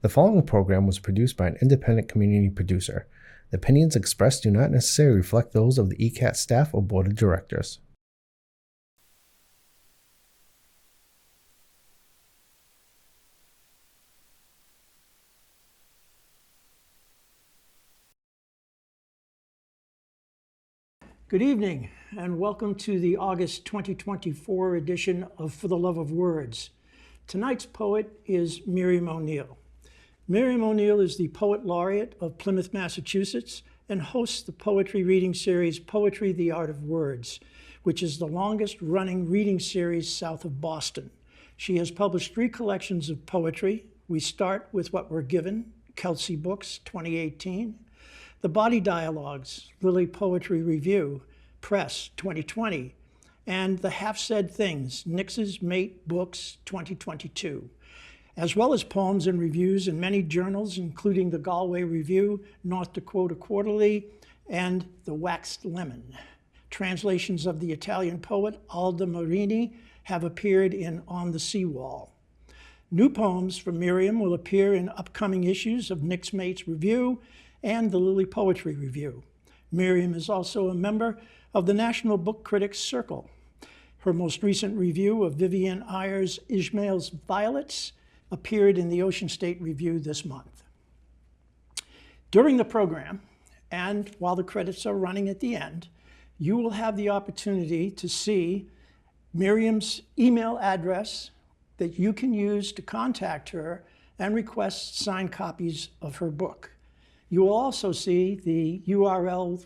The following program was produced by an independent community producer. The opinions expressed do not necessarily reflect those of the ECAT staff or board of directors. Good evening, and welcome to the August 2024 edition of For the Love of Words. Tonight's poet is Miriam O'Neill. Miriam O'Neill is the Poet Laureate of Plymouth, Massachusetts, and hosts the poetry reading series Poetry, the Art of Words, which is the longest-running reading series south of Boston. She has published 3 collections of poetry. We start with What We're Given, Kelsey Books, 2018. The Body Dialogues, Lily Poetry Review, Press, 2020, and The Half-Said Things, Nix's Mate Books, 2022, as well as poems and reviews in many journals, including the Galway Review, North Dakota Quarterly, and The Waxed Lemon. Translations of the Italian poet Alda Marini have appeared in On the Seawall. New poems from Miriam will appear in upcoming issues of Nix's Mate's Review and the Lily Poetry Review. Miriam is also a member of the National Book Critics Circle. Her most recent review of Vivian Ayer's Ishmael's Violets appeared in the Ocean State Review this month. During the program, and while the credits are running at the end, you will have the opportunity to see Miriam's email address that you can use to contact her and request signed copies of her book. You will also see the URL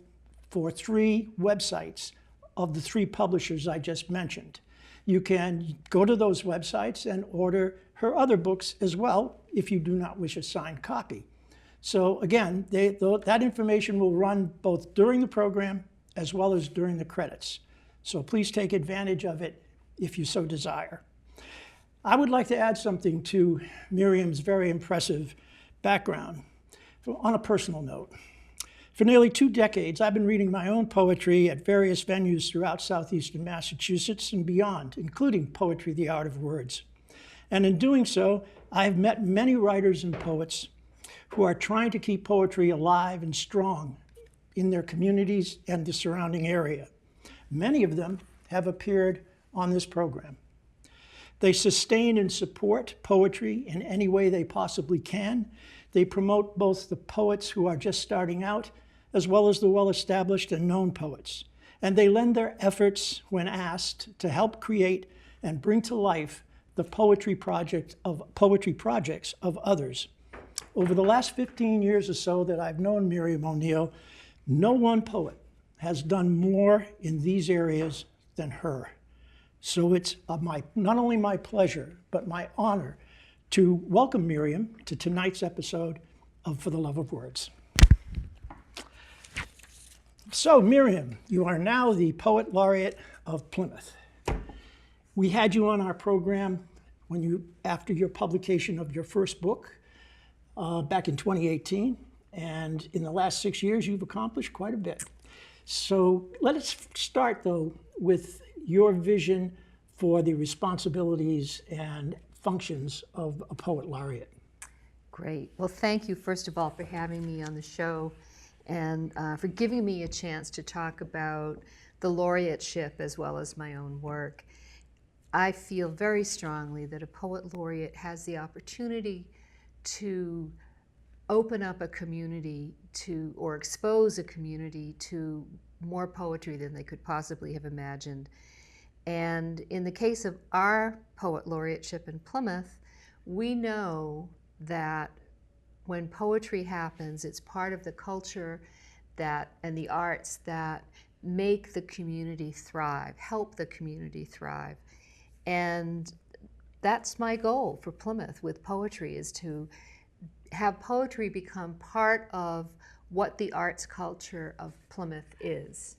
for 3 websites of the 3 publishers I just mentioned. You can go to those websites and order her other books as well if you do not wish a signed copy. So again, that information will run both during the program as well as during the credits. So please take advantage of it if you so desire. I would like to add something to Miriam's very impressive background. On a personal note, for nearly 2 decades, I've been reading my own poetry at various venues throughout southeastern Massachusetts and beyond, including Poetry, the Art of Words. And in doing so, I have met many writers and poets who are trying to keep poetry alive and strong in their communities and the surrounding area. Many of them have appeared on this program. They sustain and support poetry in any way they possibly can. They promote both the poets who are just starting out, as well as the well-established and known poets. And they lend their efforts when asked to help create and bring to life the poetry projects of others. Over the last 15 years or so that I've known Miriam O'Neill, no one poet has done more in these areas than her. So it's not only my pleasure, but my honor to welcome Miriam to tonight's episode of For the Love of Words. So Miriam, you are now the Poet Laureate of Plymouth. We had you on our program after your publication of your first book back in 2018, and in the last 6 years you've accomplished quite a bit. So let us start though with your vision for the responsibilities and functions of a Poet Laureate. Great. Well, thank you, first of all, for having me on the show and for giving me a chance to talk about the laureateship as well as my own work. I feel very strongly that a Poet Laureate has the opportunity to open up a community or expose a community to more poetry than they could possibly have imagined. And in the case of our Poet Laureateship in Plymouth, we know that when poetry happens, it's part of the culture and the arts that make the community thrive, help the community thrive. And that's my goal for Plymouth with poetry, is to have poetry become part of what the arts culture of Plymouth is.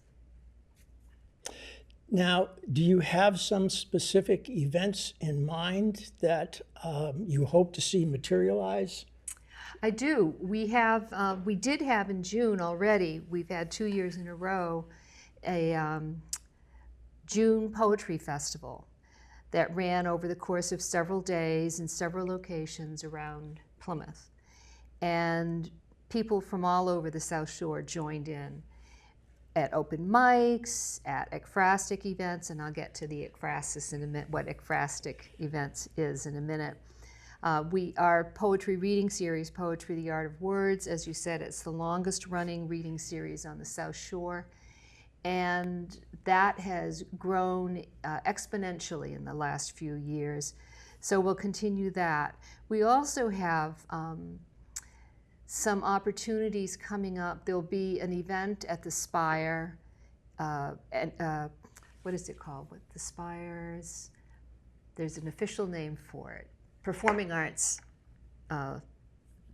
Now, do you have some specific events in mind that you hope to see materialize? I do. We did have in June already, we've had 2 years in a row, a June Poetry Festival that ran over the course of several days in several locations around Plymouth. And people from all over the South Shore joined in at open mics, at ekphrastic events, and I'll get to the ekphrasis in a minute, what ekphrastic events is in a minute. Our poetry reading series, Poetry, the Art of Words, as you said, it's the longest running reading series on the South Shore. And that has grown exponentially in the last few years. So we'll continue that. We also have some opportunities coming up. There'll be an event at the Spire, what is it called? What the Spire's, there's an official name for it. Performing arts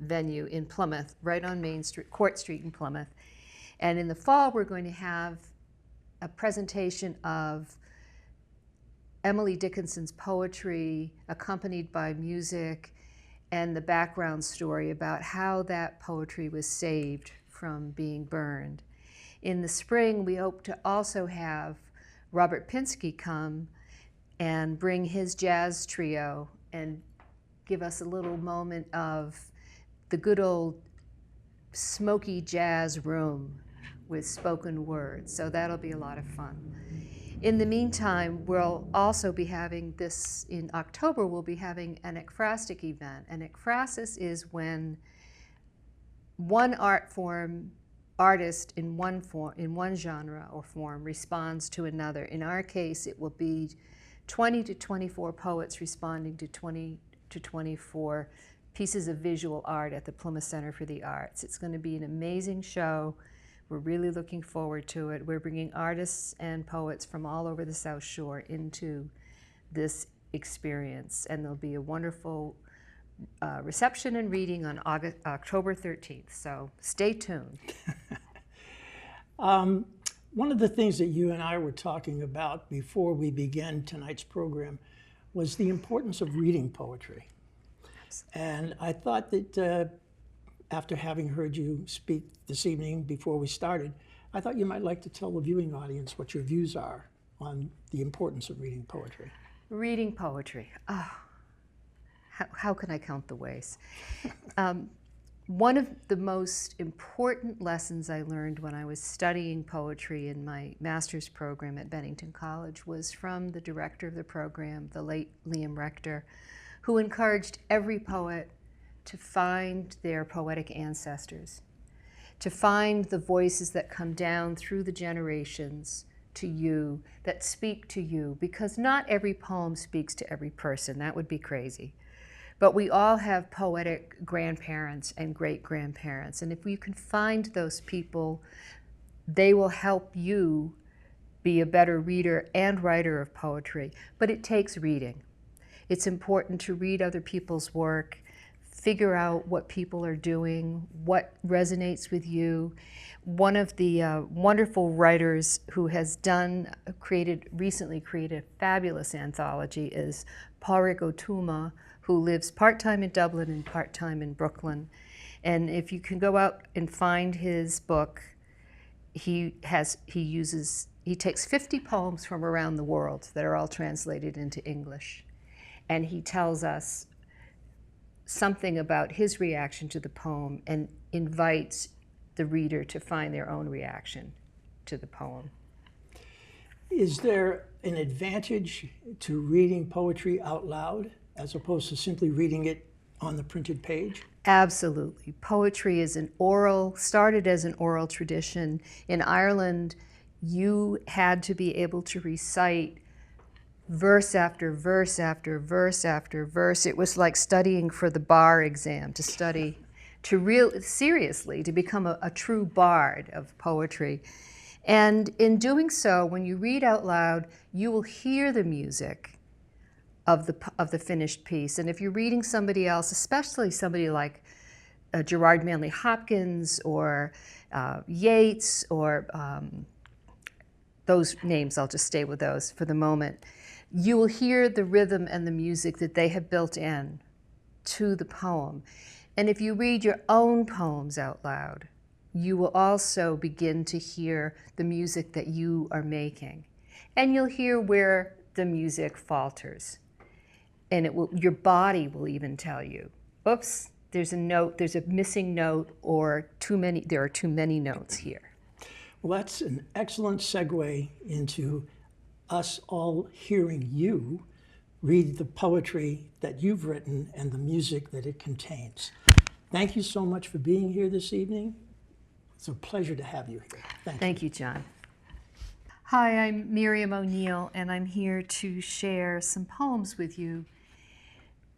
venue in Plymouth, right on Main Street, Court Street in Plymouth. And in the fall, we're going to have a presentation of Emily Dickinson's poetry accompanied by music and the background story about how that poetry was saved from being burned. In the spring, we hope to also have Robert Pinsky come and bring his jazz trio and give us a little moment of the good old smoky jazz room with spoken words. So that'll be a lot of fun. In the meantime, we'll also be having this, in October, we'll be having an ekphrastic event. An ekphrasis is when one artist in one genre or form responds to another. In our case, it will be 20 to 24 poets responding to 20 to 24 pieces of visual art at the Plymouth Center for the Arts. It's going to be an amazing show. We're really looking forward to it. We're bringing artists and poets from all over the South Shore into this experience, and there'll be a wonderful reception and reading on October 13th, so stay tuned. One of the things that you and I were talking about before we began tonight's program was the importance of reading poetry. And I thought that after having heard you speak this evening before we started, I thought you might like to tell the viewing audience what your views are on the importance of reading poetry. Reading poetry. Oh, how can I count the ways? One of the most important lessons I learned when I was studying poetry in my master's program at Bennington College was from the director of the program, the late Liam Rector, who encouraged every poet to find their poetic ancestors, to find the voices that come down through the generations to you, that speak to you, because not every poem speaks to every person. That would be crazy. But we all have poetic grandparents and great-grandparents, and if you can find those people, they will help you be a better reader and writer of poetry. But it takes reading. It's important to read other people's work, figure out what people are doing, what resonates with you. One of the wonderful writers who has recently created a fabulous anthology is Pádraig Ó Tuama, who lives part-time in Dublin and part-time in Brooklyn. And if you can go out and find his book, he takes 50 poems from around the world that are all translated into English. And he tells us something about his reaction to the poem and invites the reader to find their own reaction to the poem. Is there an advantage to reading poetry out loud as opposed to simply reading it on the printed page? Absolutely. Poetry is started as an oral tradition. In Ireland, you had to be able to recite verse after verse after verse after verse. It was like studying for the bar exam, seriously, to become a true bard of poetry. And in doing so, when you read out loud, you will hear the music of the finished piece. And if you're reading somebody else, especially somebody like Gerard Manley Hopkins or Yeats or those names, I'll just stay with those for the moment, you will hear the rhythm and the music that they have built in to the poem. And if you read your own poems out loud, you will also begin to hear the music that you are making. And you'll hear where the music falters. And your body will even tell you, oops, there's a missing note, or there are too many notes here. Well, that's an excellent segue into us all hearing you read the poetry that you've written and the music that it contains. Thank you so much for being here this evening. It's a pleasure to have you here. Thank you, John. Hi, I'm Miriam O'Neill, and I'm here to share some poems with you.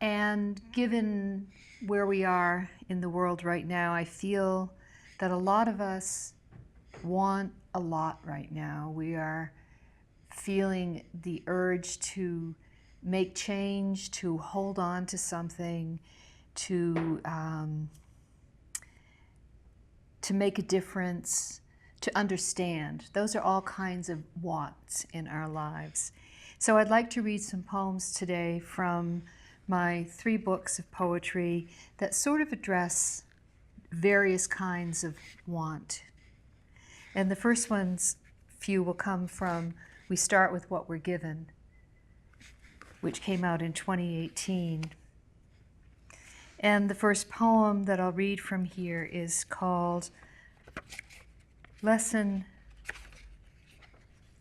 And given where we are in the world right now, I feel that a lot of us want a lot right now. We are feeling the urge to make change, to hold on to something, to make a difference, to understand. Those are all kinds of wants in our lives. So I'd like to read some poems today from my 3 books of poetry that sort of address various kinds of want. And the first few will come from We Start With What We're Given, which came out in 2018. And the first poem that I'll read from here is called Lesson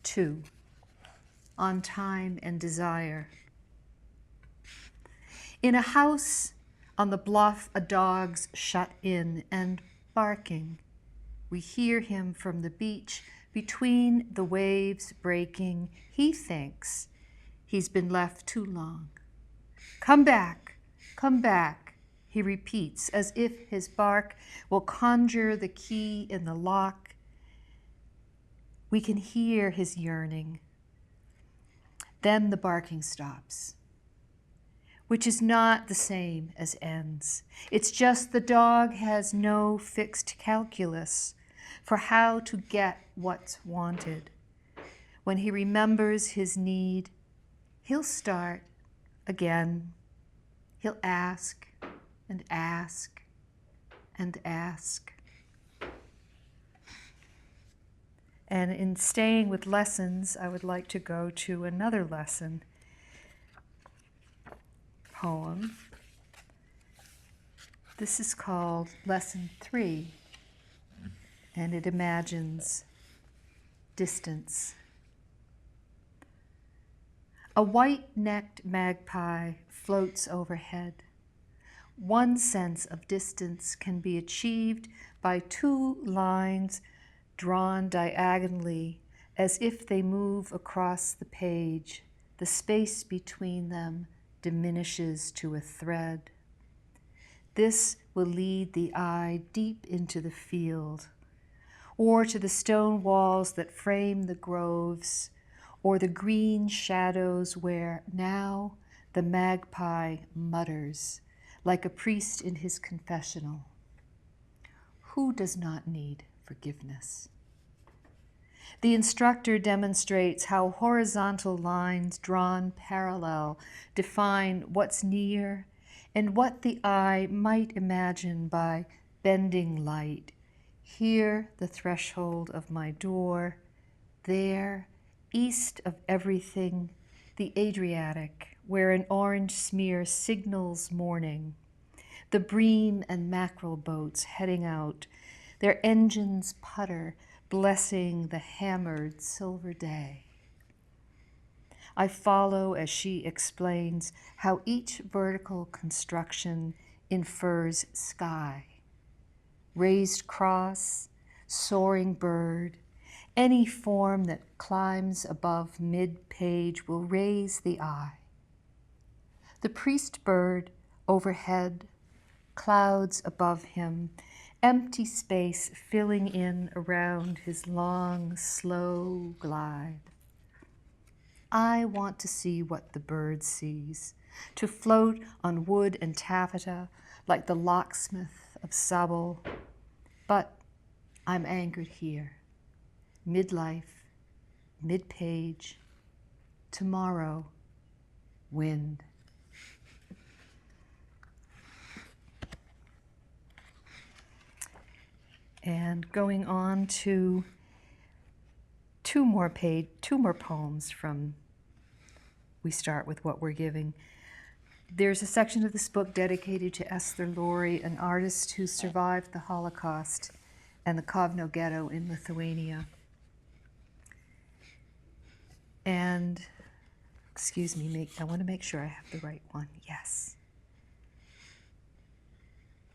2, On Time and Desire. In a house on the bluff, a dog's shut in and barking. We hear him from the beach, between the waves breaking. He thinks he's been left too long. Come back, he repeats, as if his bark will conjure the key in the lock. We can hear his yearning. Then the barking stops, which is not the same as ends. It's just the dog has no fixed calculus for how to get what's wanted. When he remembers his need, he'll start again. He'll ask and ask and ask. And in staying with lessons, I would like to go to another lesson poem. This is called Lesson 3, and it imagines distance. A white-necked magpie floats overhead. One sense of distance can be achieved by 2 lines drawn diagonally as if they move across the page. The space between them diminishes to a thread. This will lead the eye deep into the field, or to the stone walls that frame the groves, or the green shadows where now the magpie mutters like a priest in his confessional. Who does not need forgiveness? The instructor demonstrates how horizontal lines drawn parallel define what's near and what the eye might imagine by bending light. Here, the threshold of my door. There, east of everything, the Adriatic, where an orange smear signals morning. The bream and mackerel boats heading out, their engines putter, blessing the hammered silver day. I follow as she explains how each vertical construction infers sky. Raised cross, soaring bird, any form that climbs above mid-page will raise the eye. The priest bird overhead, clouds above him, empty space filling in around his long, slow glide. I want to see what the bird sees, to float on wood and taffeta like the locksmith of Sable. But I'm anchored here, midlife, mid-page, tomorrow, wind. And going on to two more poems from we start with what we're giving. There's a section of this book dedicated to Esther Laurie, an artist who survived the Holocaust and the Kovno ghetto in Lithuania. And, excuse me, I want to make sure I have the right one. Yes.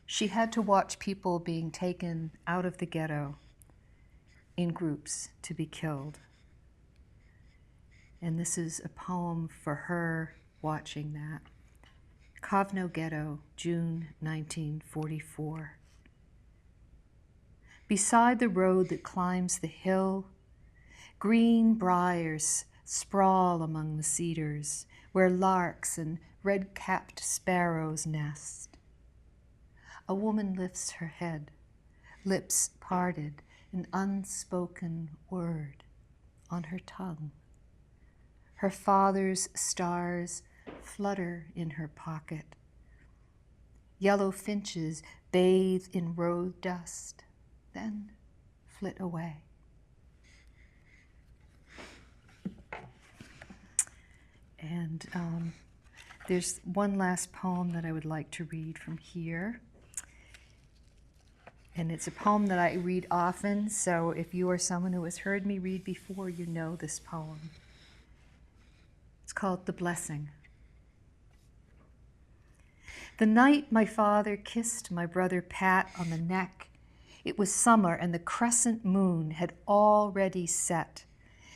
She had to watch people being taken out of the ghetto in groups to be killed. And this is a poem for her watching that. Kovno Ghetto, June 1944. Beside the road that climbs the hill, green briars sprawl among the cedars, where larks and red-capped sparrows nest. A woman lifts her head, lips parted, an unspoken word on her tongue. Her father's stars flutter in her pocket. Yellow finches bathe in road dust, then flit away. And there's one last poem that I would like to read from here. And it's a poem that I read often, so if you are someone who has heard me read before, you know this poem. It's called The Blessing. The night my father kissed my brother Pat on the neck, it was summer and the crescent moon had already set,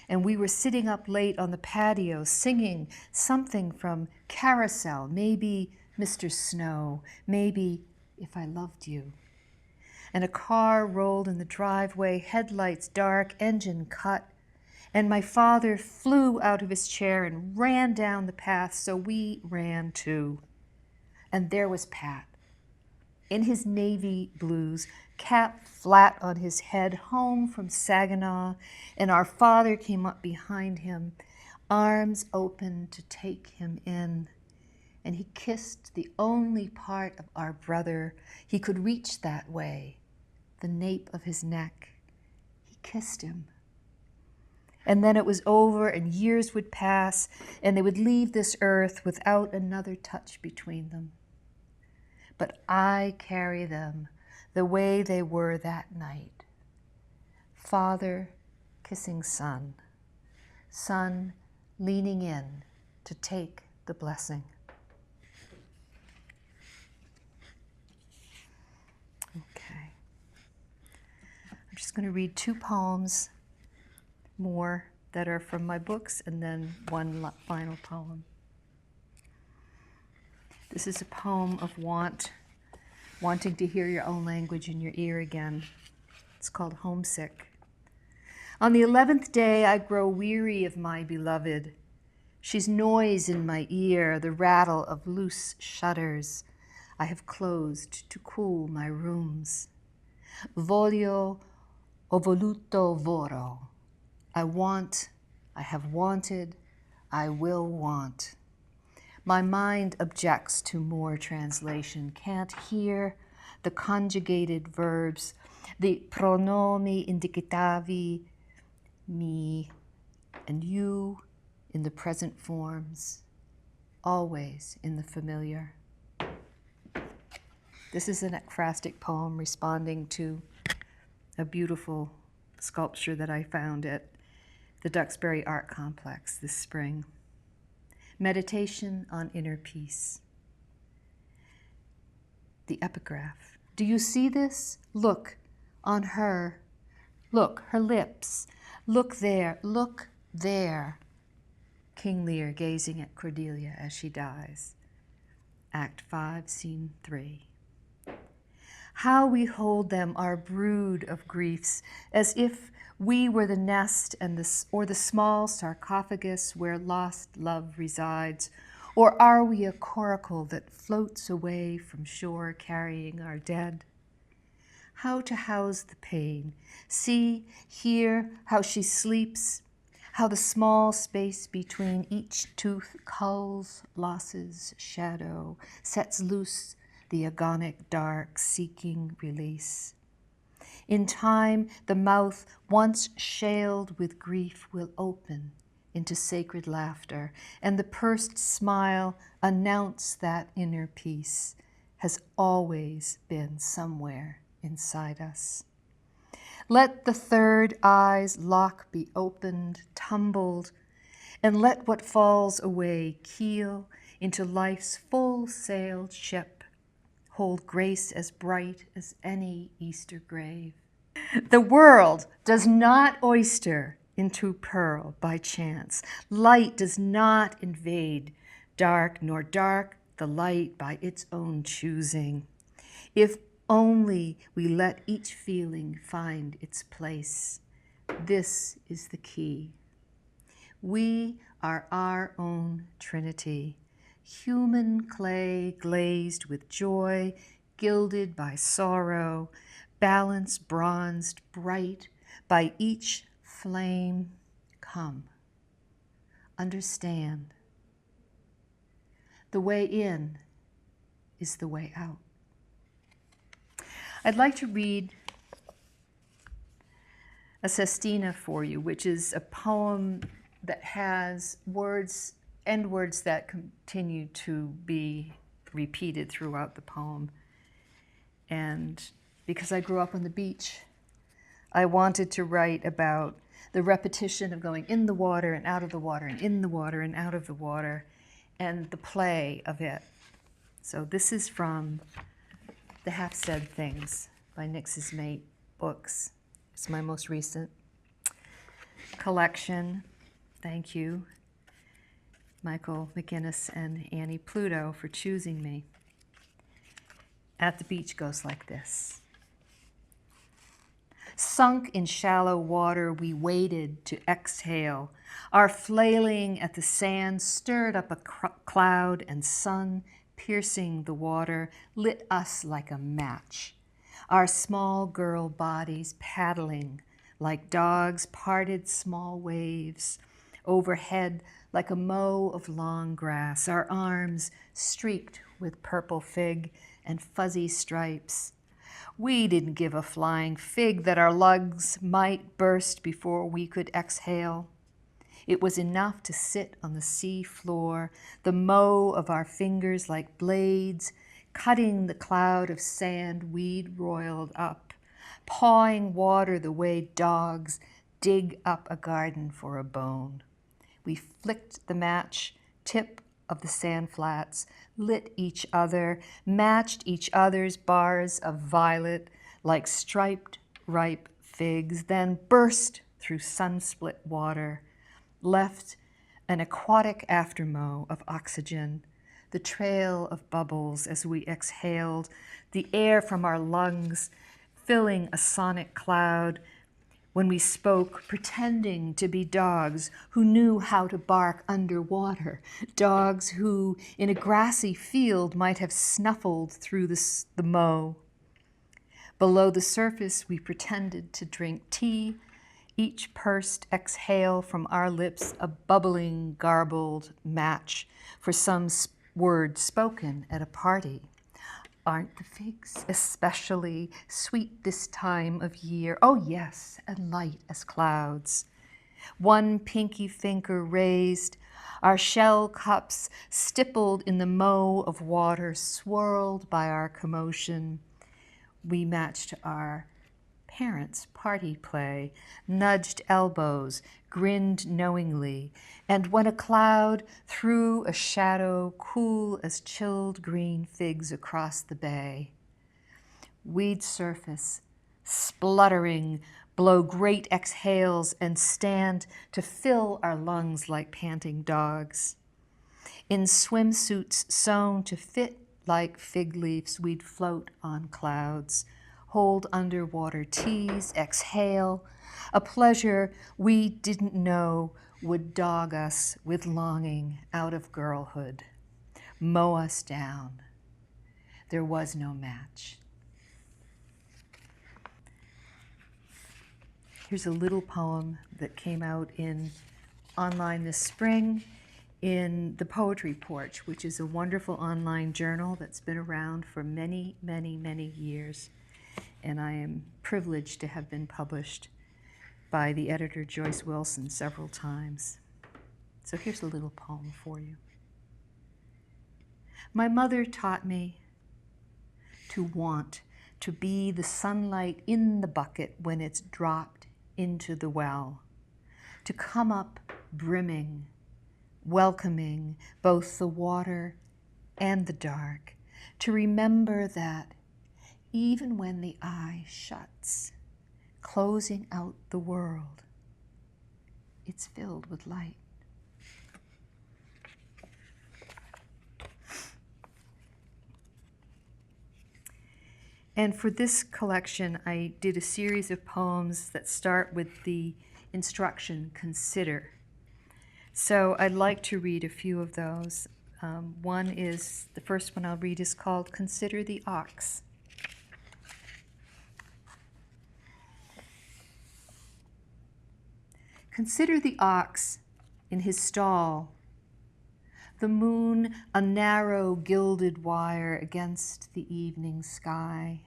and we were sitting up late on the patio singing something from Carousel, maybe Mr. Snow, maybe If I Loved You. And a car rolled in the driveway, headlights dark, engine cut, and my father flew out of his chair and ran down the path, so we ran too. And there was Pat, in his navy blues, cap flat on his head, home from Saginaw, and our father came up behind him, arms open to take him in. And he kissed the only part of our brother he could reach that way, the nape of his neck. He kissed him. And then it was over, and years would pass, and they would leave this earth without another touch between them. But I carry them the way they were that night. Father kissing son, son leaning in to take the blessing. Okay. I'm just going to read two poems more that are from my books, and then one final poem. This is a poem of wanting to hear your own language in your ear again. It's called Homesick. On the 11th day, I grow weary of my beloved. She's noise in my ear, the rattle of loose shutters I have closed to cool my rooms. Voglio, ho voluto, voro. I want, I have wanted, I will want. My mind objects to more translation, can't hear the conjugated verbs, the pronomi indicativi, me and you in the present forms, always in the familiar. This is an ekphrastic poem responding to a beautiful sculpture that I found at the Duxbury Art Complex this spring. Meditation on inner peace. The epigraph. Do you see this? Look on her. Look, her lips. Look there, look there. King Lear gazing at Cordelia as she dies. Act 5, Scene 3. How we hold them, our brood of griefs, as if we were the nest or the small sarcophagus where lost love resides, or are we a coracle that floats away from shore carrying our dead? How to house the pain. See, hear how she sleeps, how the small space between each tooth culls losses shadow, sets loose the agonic dark seeking release. In time, the mouth, once shaled with grief, will open into sacred laughter, and the pursed smile announce that inner peace has always been somewhere inside us. Let the third eye's lock be opened, tumbled, and let what falls away keel into life's full-sailed ship, hold grace as bright as any Easter grave. The world does not oyster into pearl by chance. Light does not invade dark, nor dark the light by its own choosing. If only we let each feeling find its place. This is the key. We are our own Trinity, human clay glazed with joy, gilded by sorrow, balance bronzed bright by each flame. Come, understand. The way in is the way out. I'd like to read a sestina for you, which is a poem that has words, end words that continue to be repeated throughout the poem. And because I grew up on the beach, I wanted to write about the repetition of going in the water and out of the water and in the water and out of the water and the play of it. So this is from The Half Said Things by Nix's Mate Books. It's my most recent collection. Thank you, Michael McGinnis and Annie Pluto, for choosing me. At the Beach goes like this. Sunk in shallow water, we waited to exhale. Our flailing at the sand stirred up a cloud, and sun, piercing the water, lit us like a match. Our small girl bodies paddling like dogs parted small waves. Overhead like a mow of long grass, our arms streaked with purple fig and fuzzy stripes. We didn't give a flying fig that our lungs might burst before we could exhale. It was enough to sit on the sea floor, the mow of our fingers like blades, cutting the cloud of sand we'd roiled up, pawing water the way dogs dig up a garden for a bone. We flicked the match tip of the sand flats, lit each other, matched each other's bars of violet like striped ripe figs, then burst through sun-split water, left an aquatic aftermow of oxygen, the trail of bubbles as we exhaled, the air from our lungs filling a sonic cloud, when we spoke, pretending to be dogs who knew how to bark underwater, dogs who, in a grassy field, might have snuffled through the mow. Below the surface, we pretended to drink tea, each pursed exhale from our lips a bubbling, garbled match for some word spoken at a party. Aren't the figs especially sweet this time of year? Oh yes, and light as clouds. One pinky finger raised, our shell cups stippled in the mow of water, swirled by our commotion. We matched our parents' party play, nudged elbows, grinned knowingly, and when a cloud threw a shadow cool as chilled green figs across the bay, we'd surface, spluttering, blow great exhales, and stand to fill our lungs like panting dogs. In swimsuits sewn to fit like fig leaves, we'd float on clouds, hold underwater teas, exhale, a pleasure we didn't know would dog us with longing out of girlhood, mow us down. There was no match. Here's a little poem that came out online this spring in the Poetry Porch, which is a wonderful online journal that's been around for many, many, many years. And I am privileged to have been published by the editor Joyce Wilson several times. So here's a little poem for you. My mother taught me to want to be the sunlight in the bucket when it's dropped into the well, to come up brimming, welcoming both the water and the dark, to remember that even when the eye shuts, closing out the world, it's filled with light. And for this collection, I did a series of poems that start with the instruction, consider. So I'd like to read a few of those. The first one I'll read is called Consider the Ox. Consider the ox in his stall, the moon a narrow gilded wire against the evening sky.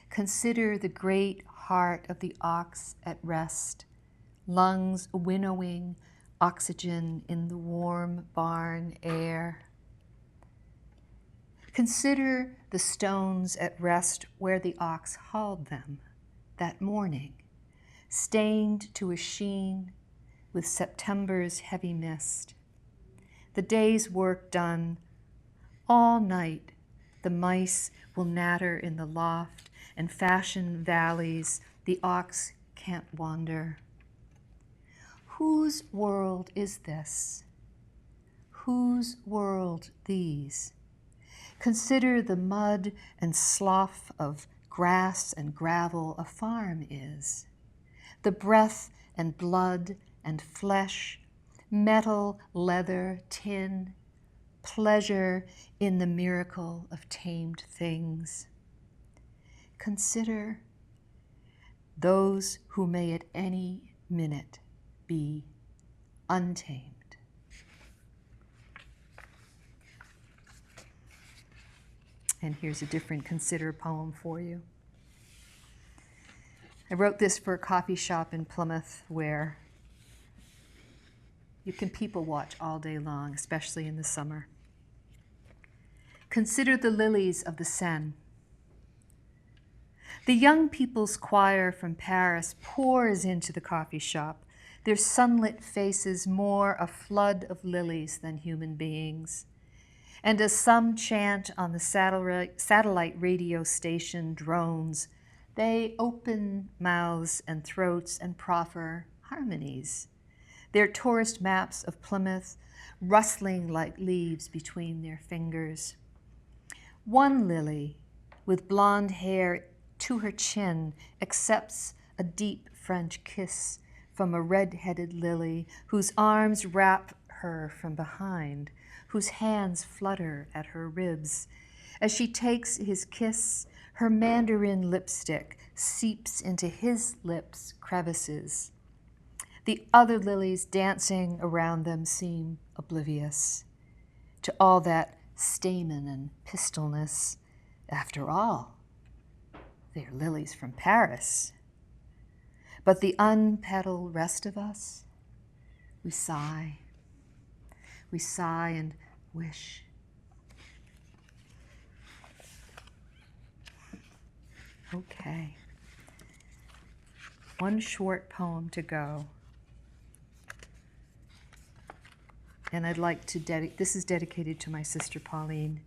Consider the great heart of the ox at rest, lungs winnowing oxygen in the warm barn air. Consider the stones at rest where the ox hauled them that morning, stained to a sheen with September's heavy mist. The day's work done, all night the mice will natter in the loft and fashion valleys the ox can't wander. Whose world is this? Whose world these? Consider the mud and slough of grass and gravel a farm is, the breath and blood and flesh, metal, leather, tin, pleasure in the miracle of tamed things. Consider those who may at any minute be untamed. And here's a different consider poem for you. I wrote this for a coffee shop in Plymouth where you can people watch all day long, especially in the summer. Consider the lilies of the Seine. The young people's choir from Paris pours into the coffee shop, their sunlit faces more a flood of lilies than human beings. And as some chant on the satellite radio station drones, they open mouths and throats and proffer harmonies, their tourist maps of Plymouth rustling like leaves between their fingers. One lily, with blonde hair to her chin, accepts a deep French kiss from a red-headed lily whose arms wrap her from behind, whose hands flutter at her ribs. As she takes his kiss, her mandarin lipstick seeps into his lips' crevices. The other lilies dancing around them seem oblivious to all that stamen and pistilness. After all, they're lilies from Paris. But the unpetaled rest of us, we sigh and wish. Okay. One short poem to go. And I'd like to this is dedicated to my sister Pauline,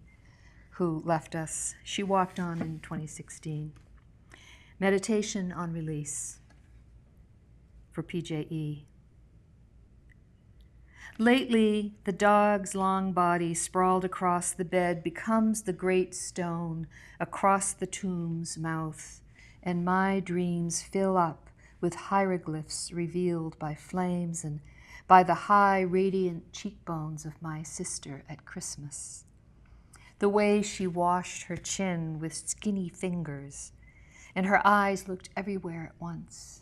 who left us. She walked on in 2016. Meditation on Release for PJE. Lately, the dog's long body sprawled across the bed becomes the great stone across the tomb's mouth, and my dreams fill up with hieroglyphs revealed by flames and by the high, radiant cheekbones of my sister at Christmas. The way she washed her chin with skinny fingers, and her eyes looked everywhere at once,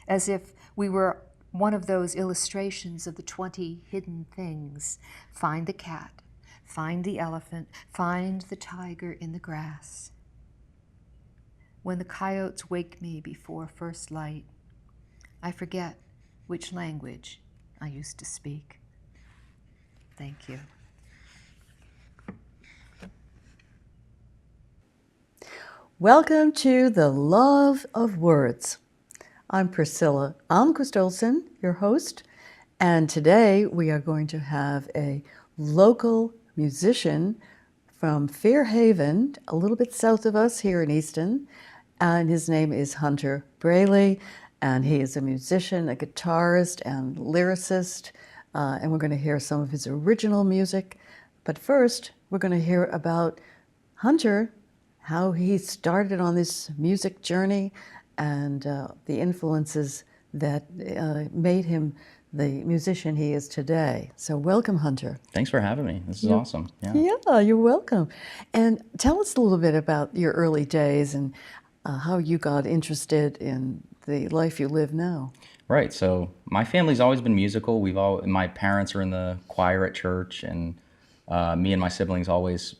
as if we were one of those illustrations of the 20 hidden things. Find the cat, find the elephant, find the tiger in the grass. When the coyotes wake me before first light, I forget which language I used to speak. Thank you. Welcome to The Love of Words. I'm Priscilla Almquist-Olsen, your host, and today we are going to have a local musician from Fairhaven, a little bit south of us here in Easton, and his name is Hunter Braley, and he is a musician, a guitarist, and lyricist, and we're going to hear some of his original music. But first, we're going to hear about Hunter, how he started on this music journey, and the influences that made him the musician he is today. So welcome, Hunter. Thanks for having me. This is awesome. Yeah, you're welcome. And tell us a little bit about your early days and how you got interested in the life you live now. Right. So my family's always been musical. My parents are in the choir at church, and me and my siblings always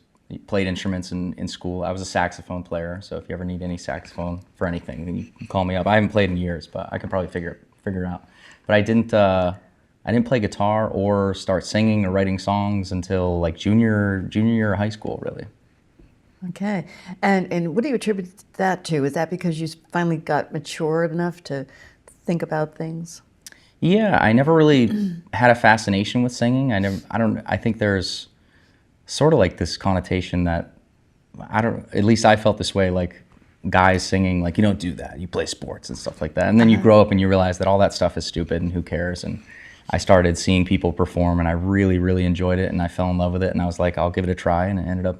played instruments in school. I was a saxophone player, so if you ever need any saxophone for anything, then you can call me up. I haven't played in years, but I can probably figure it out. But I didn't play guitar or start singing or writing songs until like junior year of high school, really. Okay. And what do you attribute that to? Is that because you finally got mature enough to think about things? Yeah, I never really had a fascination with singing. I think there's sort of like this connotation that at least I felt this way, like guys singing, like, you don't do that, you play sports and stuff like that. And then you grow up and you realize that all that stuff is stupid and who cares. And I started seeing people perform, and I really, really enjoyed it, and I fell in love with it, and I was like, I'll give it a try. And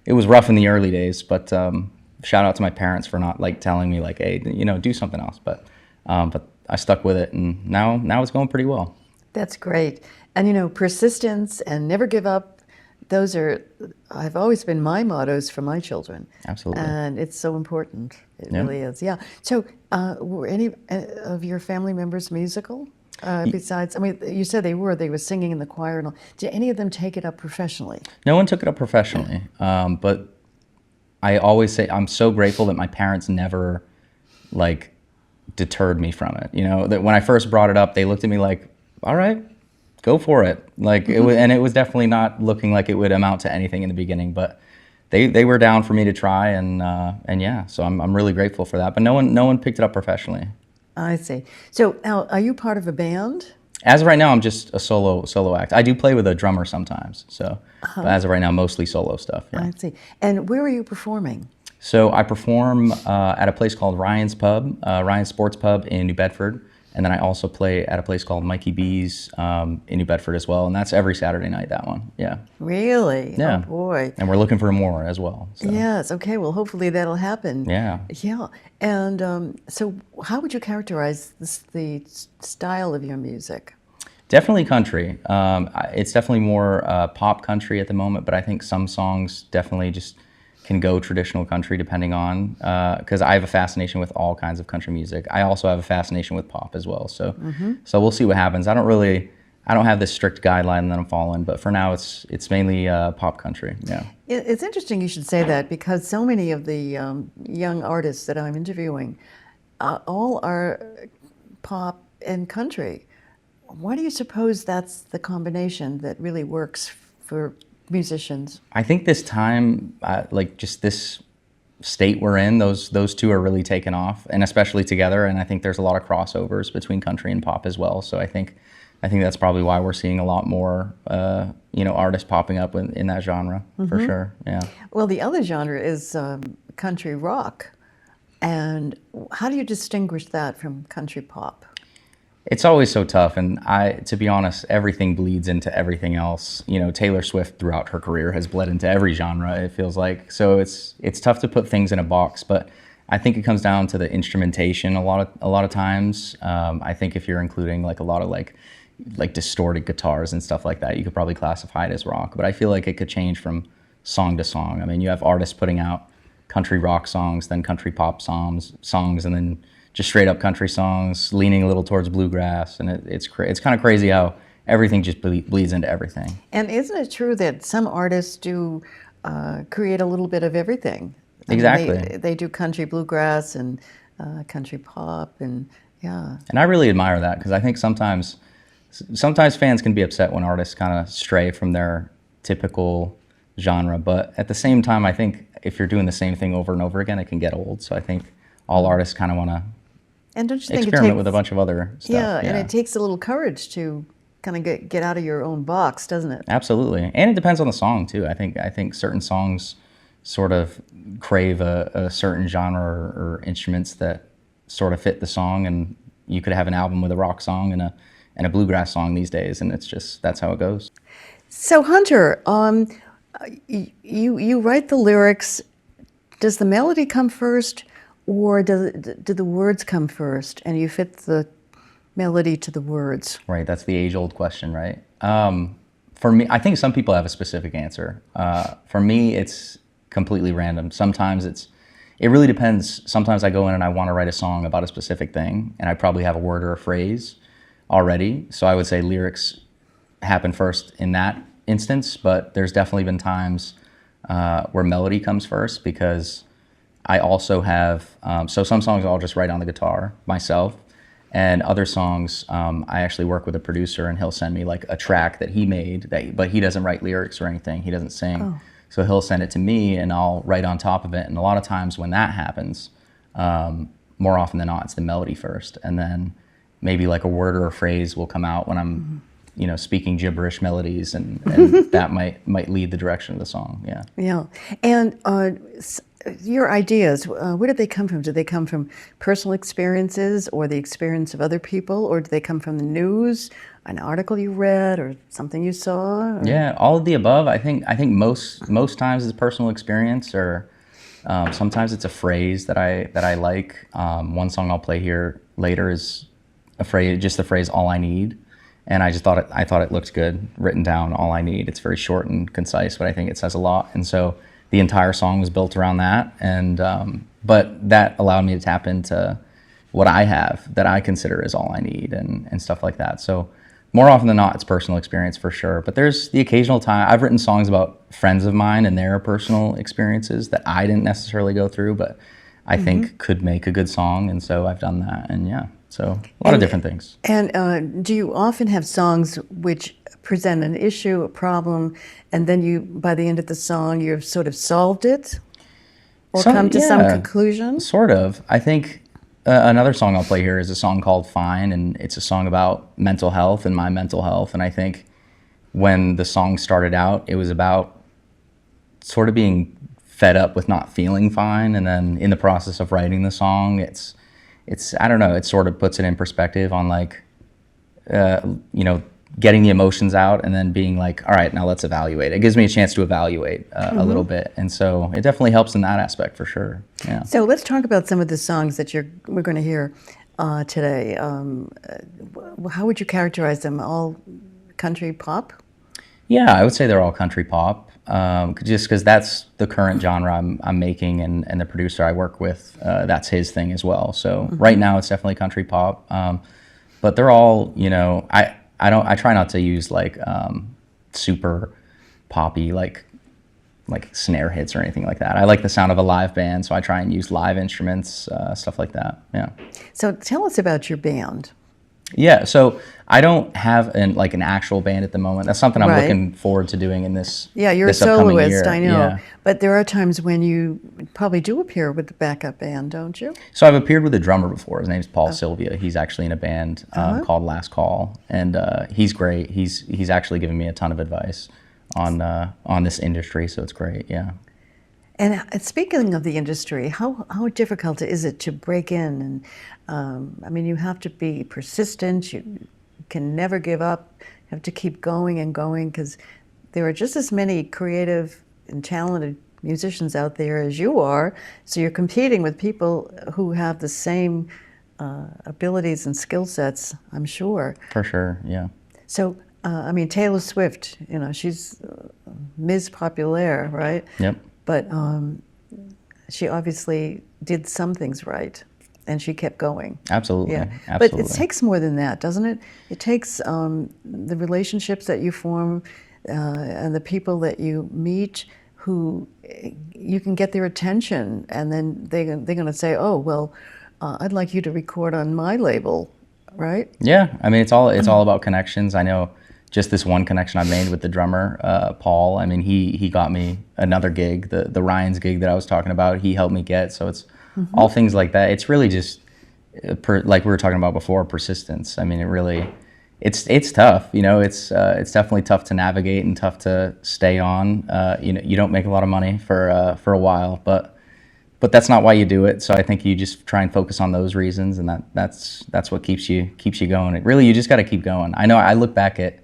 it was rough in the early days, but shout out to my parents for not like telling me like, hey, do something else. But I stuck with it, and now it's going pretty well. That's great. And persistence and never give up, have always been my mottos for my children. Absolutely. And it's so important. It really is. Yeah. So were any of your family members musical? Besides, you said they were singing in the choir and all. Did any of them take it up professionally? No one took it up professionally. But I always say I'm so grateful that my parents never like deterred me from it. That when I first brought it up, they looked at me like, all right, go for it. Like it was, and it was definitely not looking like it would amount to anything in the beginning, but they were down for me to try, and yeah, so I'm really grateful for that. But no one picked it up professionally. I see. So now, are you part of a band? As of right now, I'm just a solo act. I do play with a drummer sometimes, so but as of right now, mostly solo stuff. Yeah. I see. And where are you performing? So I perform at a place called Ryan's Sports Pub in New Bedford. And then I also play at a place called Mikey B's in New Bedford as well. And that's every Saturday night, that one. Yeah. Really? Yeah. Oh, boy. And we're looking for more as well. So. Yes. Okay. Well, hopefully that'll happen. Yeah. Yeah. And so how would you characterize the style of your music? Definitely country. It's definitely more pop country at the moment, but I think some songs definitely just can go traditional country depending on, because I have a fascination with all kinds of country music. I also have a fascination with pop as well. So so we'll see what happens. I don't have this strict guideline that I'm following, but for now it's mainly pop country. Yeah. It's interesting you should say that, because so many of the young artists that I'm interviewing all are pop and country. Why do you suppose that's the combination that really works for musicians? I think this time, like just this state we're in, those two are really taken off, and especially together. And I think there's a lot of crossovers between country and pop as well. So I think that's probably why we're seeing a lot more, artists popping up in that genre for sure. Yeah. Well, the other genre is country rock, and how do you distinguish that from country pop? It's always so tough, and to be honest, everything bleeds into everything else. Taylor Swift throughout her career has bled into every genre, it feels like. So it's tough to put things in a box, but I think it comes down to the instrumentation a lot of times. I think if you're including like a lot of like distorted guitars and stuff like that, you could probably classify it as rock. But I feel like it could change from song to song. I mean, you have artists putting out country rock songs, then country pop songs, and then just straight up country songs, leaning a little towards bluegrass, and it's kind of crazy how everything just bleeds into everything. And isn't it true that some artists do create a little bit of everything? Exactly. They do country bluegrass and country pop, and yeah. And I really admire that, because I think sometimes sometimes fans can be upset when artists kind of stray from their typical genre, but at the same time, I think if you're doing the same thing over and over again, it can get old. So I think all artists kind of want to And don't you think experiment it takes, with a bunch of other stuff. yeah, and it takes a little courage to kind of get out of your own box, doesn't it? Absolutely, and it depends on the song too. I think certain songs sort of crave a certain genre or instruments that sort of fit the song, and you could have an album with a rock song and a bluegrass song these days, and it's just that's how it goes. So Hunter, you write the lyrics. Does the melody come first, or do the words come first, and you fit the melody to the words? Right, that's the age-old question, right? For me, I think some people have a specific answer. For me, it's completely random. Sometimes it really depends. Sometimes I go in and I want to write a song about a specific thing, and I probably have a word or a phrase already. So I would say lyrics happen first in that instance, but there's definitely been times where melody comes first, because I also have, so some songs I'll just write on the guitar myself, and other songs I actually work with a producer, and he'll send me like a track that he made, but he doesn't write lyrics or anything, he doesn't sing. Oh. So he'll send it to me and I'll write on top of it, and a lot of times when that happens, more often than not, it's the melody first, and then maybe like a word or a phrase will come out when I'm speaking gibberish melodies, and that might lead the direction of the song. Yeah. Yeah. And your ideas, where did they come from? Did they come from personal experiences or the experience of other people, or did they come from the news, an article you read, or something you saw? Or? Yeah, all of the above. I think most times it's personal experience, or sometimes it's a phrase that I like. One song I'll play here later is just the phrase "all I need." And I thought it looked good, written down, all I need. It's very short and concise, but I think it says a lot. And so the entire song was built around that. And but that allowed me to tap into what I have that I consider as all I need, and stuff like that. So more often than not, it's personal experience for sure. But there's the occasional time I've written songs about friends of mine and their personal experiences that I didn't necessarily go through, but I think could make a good song. And so I've done that. And yeah. So a lot of different things. And do you often have songs which present an issue, a problem, and then by the end of the song, you've sort of solved it, or come to some conclusion? Sort of. I think another song I'll play here is a song called "Fine," and it's a song about mental health and my mental health. And I think when the song started out, it was about sort of being fed up with not feeling fine, and then in the process of writing the song, it's I don't know, it sort of puts it in perspective on like, getting the emotions out and then being like, all right, now let's evaluate. It gives me a chance to evaluate a little bit. And so it definitely helps in that aspect for sure. Yeah. So let's talk about some of the songs that we're going to hear today. How would you characterize them? All country pop? Yeah, I would say they're all country pop. Just because that's the current genre I'm making, and the producer I work with, that's his thing as well. So right now it's definitely country pop, but they're all, I try not to use like super poppy like snare hits or anything like that. I like the sound of a live band, so I try and use live instruments, stuff like that. Yeah. So tell us about your band. Yeah, so I don't have an actual band at the moment. That's something I'm looking forward to doing in this. Yeah, you're this a soloist, year. I know. Yeah. But there are times when you probably do appear with the backup band, don't you? So I've appeared with a drummer before. His name's Paul Sylvia. He's actually in a band called Last Call, and he's great. He's actually given me a ton of advice on this industry, so it's great. Yeah. And speaking of the industry, how difficult is it to break in? And you have to be persistent. You can never give up. You have to keep going and going, because there are just as many creative and talented musicians out there as you are. So you're competing with people who have the same abilities and skill sets, I'm sure. For sure, yeah. So, Taylor Swift, she's Ms. Populaire, right? Yep. But she obviously did some things right, and she kept going. Absolutely. Yeah. Absolutely. But it takes more than that, doesn't it? It takes the relationships that you form and the people that you meet, who you can get their attention, and then they're going to say, oh, well, I'd like you to record on my label, right? Yeah, I mean, it's all about connections. I know just this one connection I made with the drummer, Paul. I mean, he got me another gig, the Ryan's gig that I was talking about. He helped me get. So it's all things like that. It's really just like we were talking about before, persistence. I mean, it's tough. You know, it's definitely tough to navigate and tough to stay on. You know, you don't make a lot of money for a while, but that's not why you do it. So I think you just try and focus on those reasons, and that's what keeps you going. It really, you just got to keep going. I know I look back at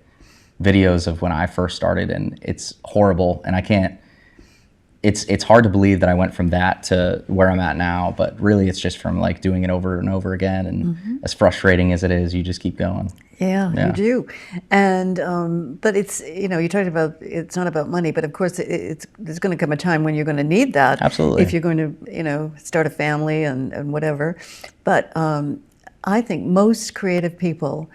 videos of when I first started, and it's horrible, and I can't. It's hard to believe that I went from that to where I'm at now, but really it's just from like doing it over and over again, and as frustrating as it is, you just keep going. Yeah, you do. And but it's, you know, you talked about it's not about money, but of course there's going to come a time when you're going to need that. Absolutely. If you're going to, you know, start a family and whatever. But I think most creative people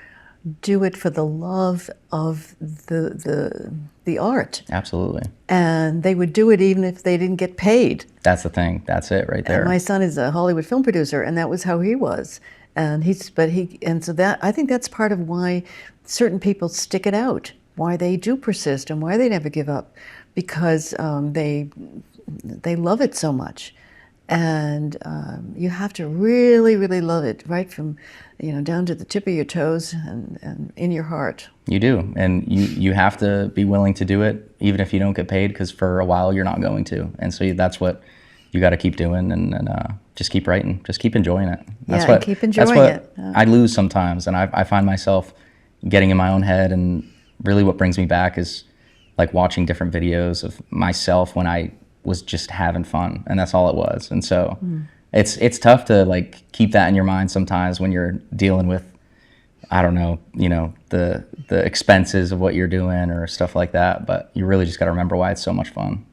do it for the love of the art. Absolutely. And they would do it even if they didn't get paid. That's the thing. That's it right there. And my son is a Hollywood film producer, and that was how he was. And so that, I think that's part of why certain people stick it out, why they do persist and why they never give up, because they love it so much. And you have to really, really love it, right from, you know, down to the tip of your toes and in your heart. You do, and you have to be willing to do it, even if you don't get paid, because for a while you're not going to. And so that's what you got to keep doing, and just keep writing, just keep enjoying it. Keep enjoying it. I lose sometimes, and I find myself getting in my own head, and really what brings me back is like watching different videos of myself when I was just having fun, and that's all it was. And so it's tough to like keep that in your mind sometimes when you're dealing with, I don't know, you know, the expenses of what you're doing or stuff like that, but you really just got to remember why it's so much fun.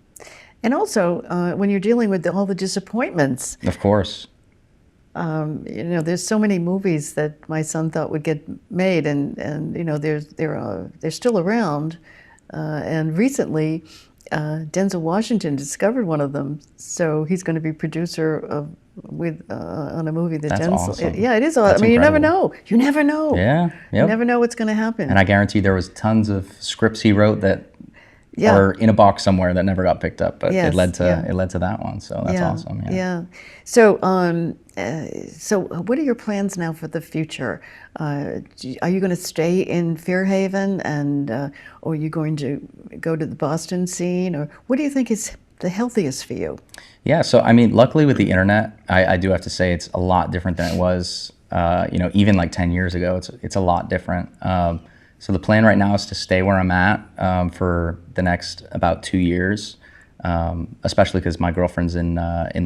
And also, when you're dealing with all the disappointments. Of course. You know, there's so many movies that my son thought would get made, and you know, they're still around. And recently, Denzel Washington discovered one of them, so he's going to be producer on a movie that That's Denzel. awesome. Yeah, it is awesome. I mean, incredible. you never know. Yeah. Yep. You never know what's going to happen. And I guarantee there was tons of scripts he wrote that Yeah. are in a box somewhere that never got picked up, but Yes, it led to yeah. that one. So that's awesome. Yeah. So, so what are your plans now for the future? Are you going to stay in Fairhaven, or are you going to go to the Boston scene, or what do you think is the healthiest for you? Yeah. So I mean, luckily with the internet, I do have to say it's a lot different than it was. You know, even like 10 years ago, it's a lot different. So the plan right now is to stay where I'm at for the next about 2 years, especially because my girlfriend's in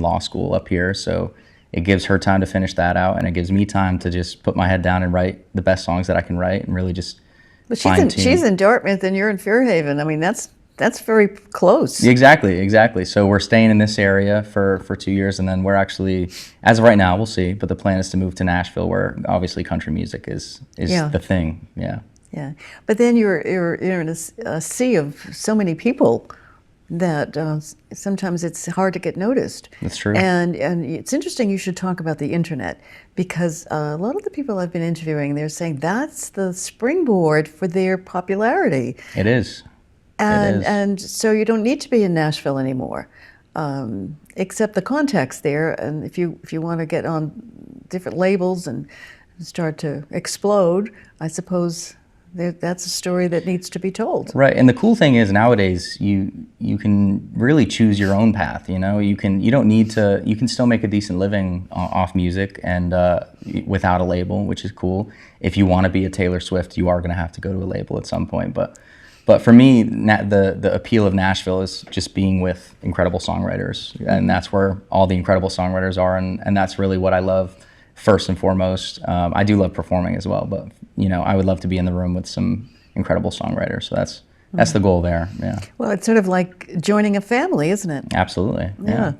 law school up here. So it gives her time to finish that out, and it gives me time to just put my head down and write the best songs that I can write, and really just she's in Dartmouth and you're in Fairhaven. I mean, that's very close. Exactly. So we're staying in this area for 2 years, and then we're actually, as of right now, we'll see. But the plan is to move to Nashville, where obviously country music is the thing. Yeah. Yeah, but then you're in a sea of so many people that sometimes it's hard to get noticed. That's true. And it's interesting you should talk about the internet, because a lot of the people I've been interviewing, they're saying that's the springboard for their popularity. It is. And so you don't need to be in Nashville anymore, except the contacts there. And if you want to get on different labels and start to explode, I suppose that's a story that needs to be told. Right, and the cool thing is nowadays you can really choose your own path. You know, you don't need to. You can still make a decent living off music and without a label, which is cool. If you want to be a Taylor Swift, you are going to have to go to a label at some point. But for me, the appeal of Nashville is just being with incredible songwriters, and that's where all the incredible songwriters are, and that's really what I love first and foremost. I do love performing as well, but you know, I would love to be in the room with some incredible songwriters. So that's the goal there. Yeah. Well, it's sort of like joining a family, isn't it? Absolutely. Yeah.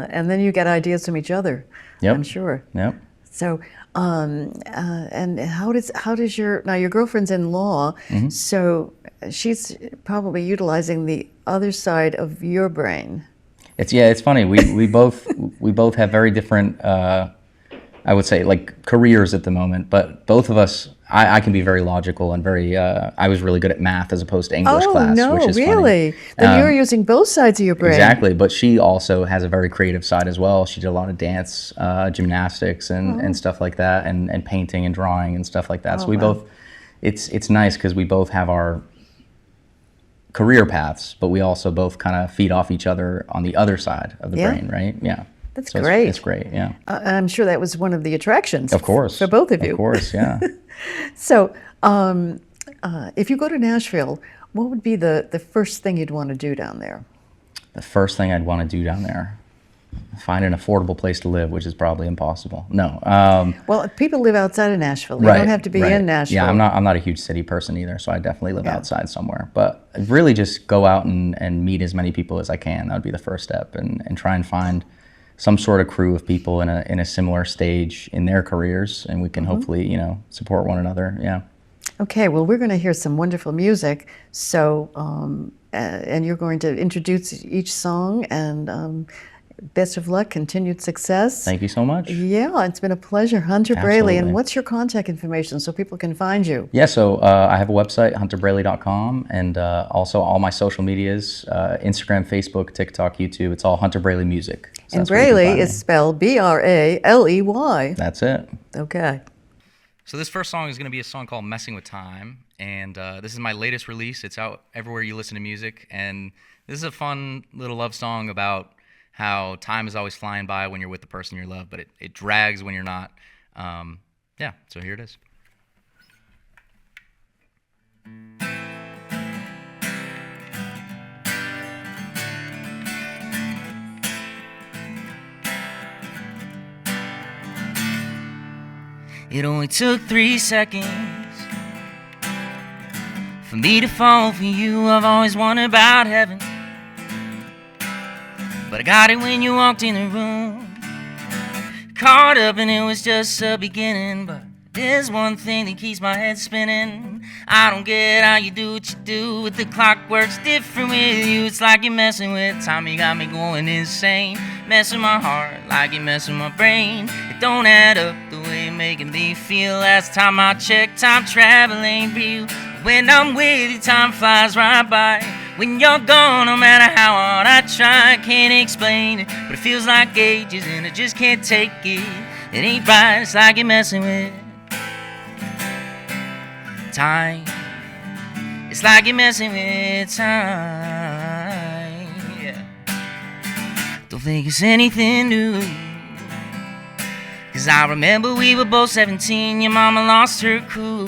And then you get ideas from each other. Yep. I'm sure. Yep. So, and how does your girlfriend's in law, so she's probably utilizing the other side of your brain. It's funny. We both have very different. I would say, like careers at the moment. But both of us, I can be very logical and very. I was really good at math as opposed to English class, no, which is really? funny. Then you're using both sides of your brain. Exactly, but she also has a very creative side as well. She did a lot of dance, gymnastics, and stuff like that, and painting and drawing and stuff like that. So we both. It's nice because we both have our career paths, but we also both kind of feed off each other on the other side of the brain, right? Yeah. That's so great. It's great, yeah. I'm sure that was one of the attractions. Of course. For both of you. Of course, yeah. So, if you go to Nashville, what would be the first thing you'd want to do down there? The first thing I'd want to do down there, find an affordable place to live, which is probably impossible. No. Well, people live outside of Nashville. You Right, don't have to be right. in Nashville. Yeah, I'm not a huge city person either, so I definitely live outside somewhere. But really just go out and meet as many people as I can. That would be the first step, and try and find some sort of crew of people in a similar stage in their careers, and we can hopefully, support one another. Yeah. Okay, well, we're going to hear some wonderful music. So, and you're going to introduce each song, and best of luck, continued success. Thank you so much. Yeah, it's been a pleasure. Hunter Braley. And Absolutely. what's your contact information so people can find you? Yeah, so I have a website, hunterbraley.com, and also all my social medias, Instagram, Facebook, TikTok, YouTube. It's all Hunter Braley Music. So And that's where you can Braley find is me. spelled Braley. That's it. Okay. So this first song is going to be a song called Messing with Time, and this is my latest release. It's out everywhere you listen to music, and this is a fun little love song about how time is always flying by when you're with the person you love, but it drags when you're not. Yeah, so here it is. It only took 3 seconds for me to fall for you. I've always wondered about heaven, but I got it when you walked in the room. Caught up and it was just a beginning, but there's one thing that keeps my head spinning. I don't get how you do what you do, but the clock works different with you. It's like you're messing with time, you got me going insane. Messing my heart like you're messing my brain. It don't add up the way you're making me feel. Last time I checked, time travel ain't real. When I'm with you, time flies right by. When you're gone, no matter how hard I try, I can't explain it, but it feels like ages and I just can't take it. It ain't right, it's like you're messing with time. It's like you're messing with time. Yeah. Don't think it's anything new, 'cause I remember we were both 17. Your mama lost her cool,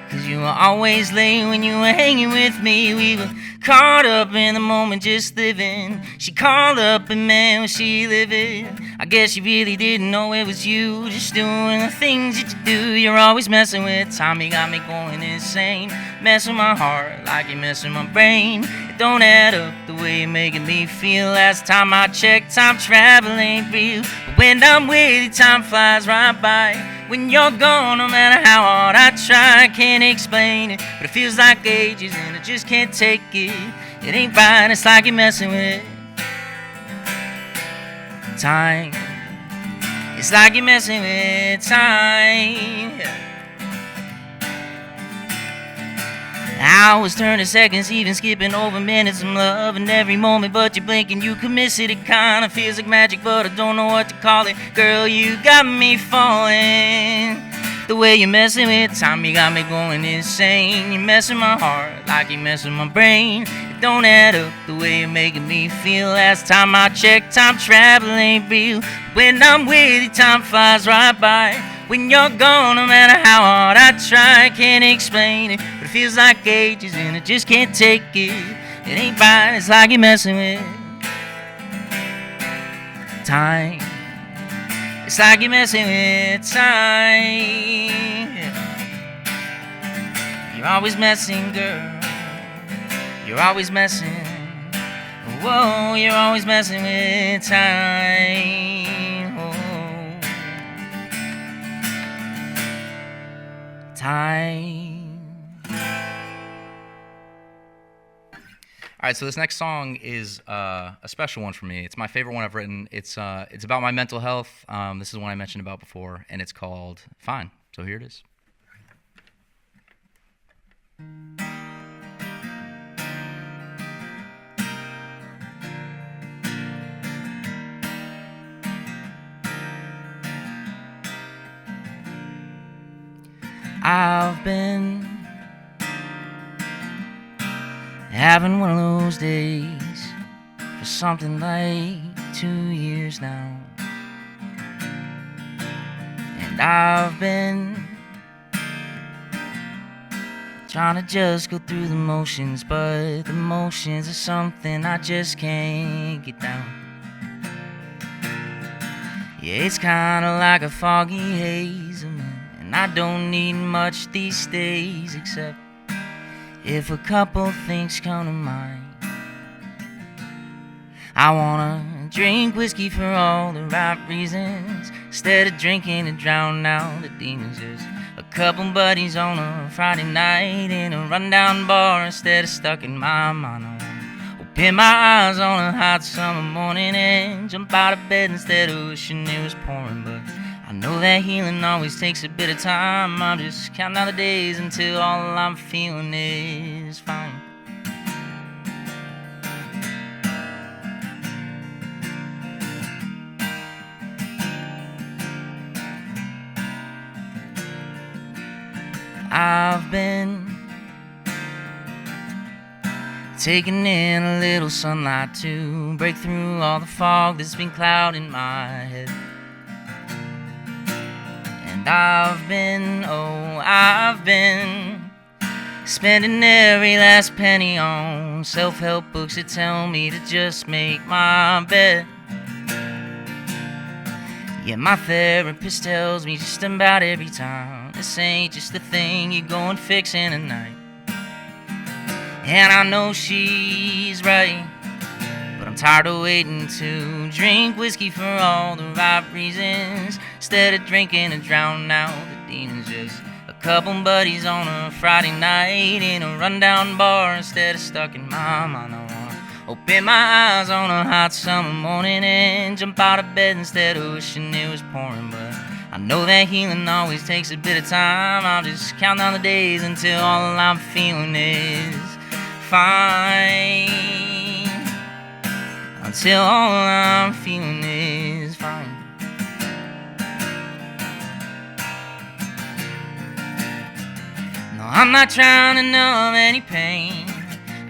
'cause you were always late when you were hanging with me. We were caught up in the moment, just living. She called up and man, was she living? I guess she really didn't know it was you, just doing the things that you do. You're always messing with time, you got me going insane. Messing my heart like you're messing my brain. It don't add up the way you're making me feel. Last time I checked, time travel ain't real. But when I'm with you, time flies right by. When you're gone, no matter how hard I try, I can't explain it, but it feels like ages and I just can't take it. It ain't right, it's like you're messing with time. It's like you're messing with time. Hours turn to seconds, even skipping over minutes. I'm loving every moment, but you blink and you can miss it. It kinda feels like magic, but I don't know what to call it. Girl, you got me falling. The way you're messing with time, you got me going insane. You're messing my heart like you're messing my brain. It don't add up the way you're making me feel. Last time I checked, time travel ain't real. When I'm with you, time flies right by. When you're gone, no matter how hard I try, I can't explain it, but it feels like ages and I just can't take it. It ain't right, it's like you're messing with time. It's like you're messing with time. You're always messing, girl. You're always messing. Whoa, you're always messing with time. Oh. Time. All right, so this next song is a special one for me. It's my favorite one I've written. It's about my mental health. This is one I mentioned about before, and it's called Fine. So here it is. I've been having one of those days for something like 2 years now. And I've been trying to just go through the motions, but the motions are something I just can't get down. Yeah, it's kinda like a foggy haze, and I don't need much these days, except if a couple things come to mind. I wanna drink whiskey for all the right reasons, instead of drinking to drown out the demons. Just a couple buddies on a Friday night in a rundown bar, instead of stuck in my mind. I wanna open my eyes on a hot summer morning and jump out of bed instead of wishing it was pouring. But I know that healing always takes a bit of time. I'm just counting down the days until all I'm feeling is fine. I've been taking in a little sunlight to break through all the fog that's been clouding my head. And I've been spending every last penny on self-help books that tell me to just make my bed. Yeah, my therapist tells me just about every time, this ain't just a thing you go and fix in a night. And I know she's right, but I'm tired of waiting to drink whiskey for all the right reasons, instead of drinking to drown out the demons. Just a couple buddies on a Friday night in a rundown bar, instead of stuck in my mind. I wanna open my eyes on a hot summer morning and jump out of bed instead of wishing it was pouring. But I know that healing always takes a bit of time. I'll just count down the days until all I'm feeling is fine. Until all I'm feeling is fine. No, I'm not trying to numb any pain.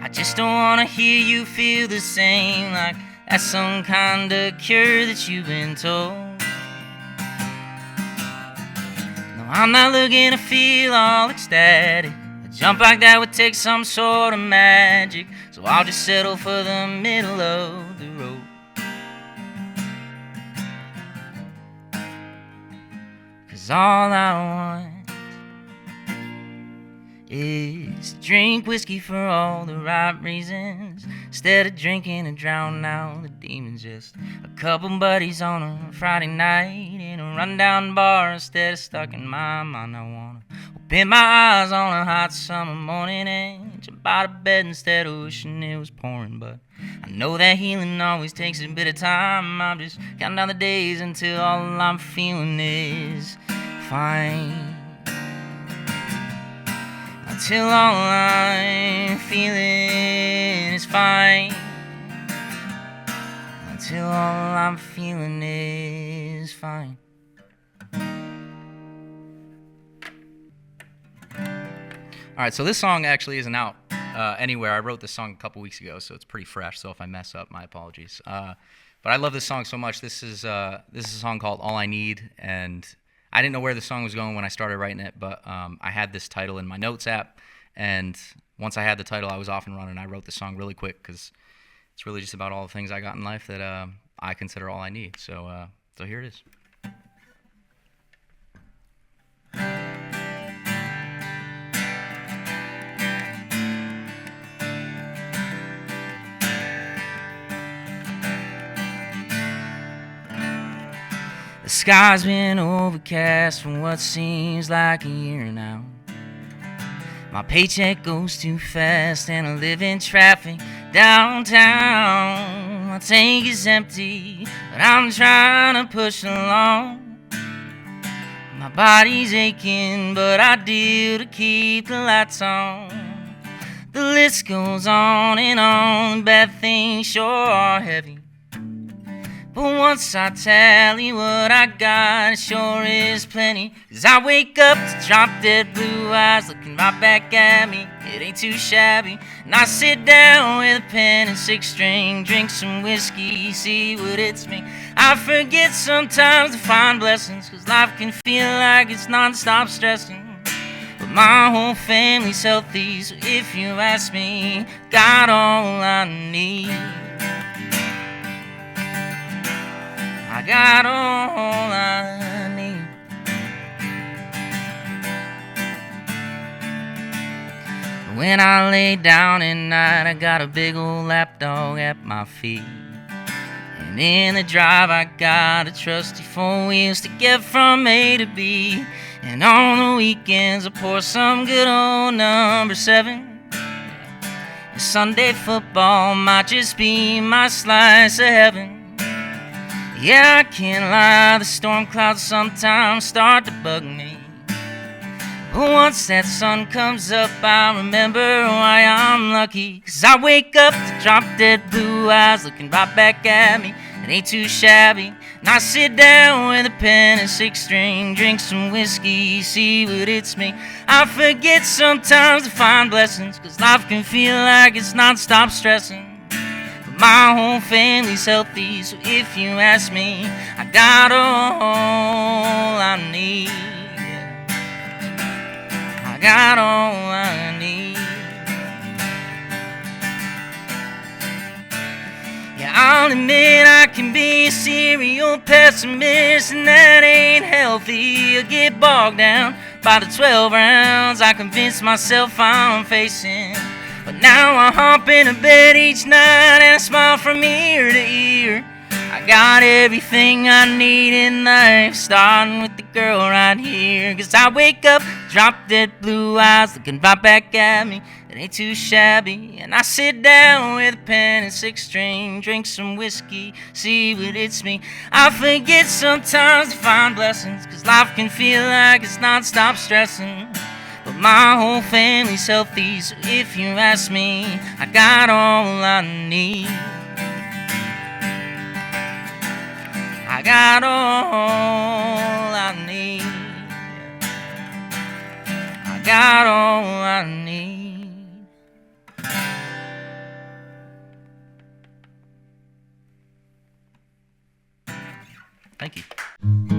I just don't want to hear you feel the same, like that's some kind of cure that you've been told. No, I'm not looking to feel all ecstatic. A jump like that would take some sort of magic, so I'll just settle for the middle of the road. Cause all I want is to drink whiskey for all the right reasons, instead of drinking and drowning out the demons. Just a couple buddies on a Friday night in a rundown bar, instead of stuck in my mind. I wanna open my eyes on a hot summer morning and jump out of bed instead of wishing it was pouring. But I know that healing always takes a bit of time. I'm just counting down the days until all I'm feeling is fine. Until all I'm feeling is fine. Until all I'm feeling is fine. All right, so this song actually isn't out anywhere. I wrote this song a couple weeks ago, so it's pretty fresh. So if I mess up, my apologies. But I love this song so much. This is a song called All I Need, and I didn't know where the song was going when I started writing it, but I had this title in my notes app, and once I had the title, I was off and running. I wrote the song really quick because it's really just about all the things I got in life that I consider all I need. So here it is. The sky's been overcast for what seems like a year now. My paycheck goes too fast and I live in traffic Downtown, my tank is empty, but I'm trying to push along. My body's aching, but I deal to keep the lights on. The list goes on and on, bad things sure are heavy. But once I tally what I got, it sure is plenty. 'Cause I wake up to drop dead blue eyes looking right back at me. It ain't too shabby. And I sit down with a pen and 6-string, drink some whiskey, see what it's me. I forget sometimes to find blessings, 'cause life can feel like it's non-stop stressing. But my whole family's healthy, so if you ask me, got all I need. I got all I need. When I lay down at night, I got a big old lapdog at my feet. And in the drive, I got a trusty 4 wheels to get from A to B. And on the weekends, I pour some good old number 7. And Sunday football might just be my slice of heaven. Yeah, I can't lie, the storm clouds sometimes start to bug me. But once that sun comes up, I remember why I'm lucky. 'Cause I wake up to drop dead blue eyes looking right back at me. It ain't too shabby. And I sit down with a pen and 6-string, drink some whiskey, see what it's me. I forget sometimes to find blessings, 'cause life can feel like it's non-stop stressing. My whole family's healthy, so if you ask me, I got all I need. I got all I need. Yeah, I'll admit I can be a serial pessimist, and that ain't healthy. I get bogged down by the 12 rounds I convince myself I'm facing. But now I hop into bed each night and I smile from ear to ear. I got everything I need in life, starting with the girl right here. 'Cause I wake up, drop dead blue eyes looking right back at me. It ain't too shabby. And I sit down with a pen and 6-string, drink some whiskey, see what it's me. I forget sometimes to find blessings, 'cause life can feel like it's non-stop stressing. But my whole family's healthy, so if you ask me, I got all I need. I got all I need. I got all I need. Thank you.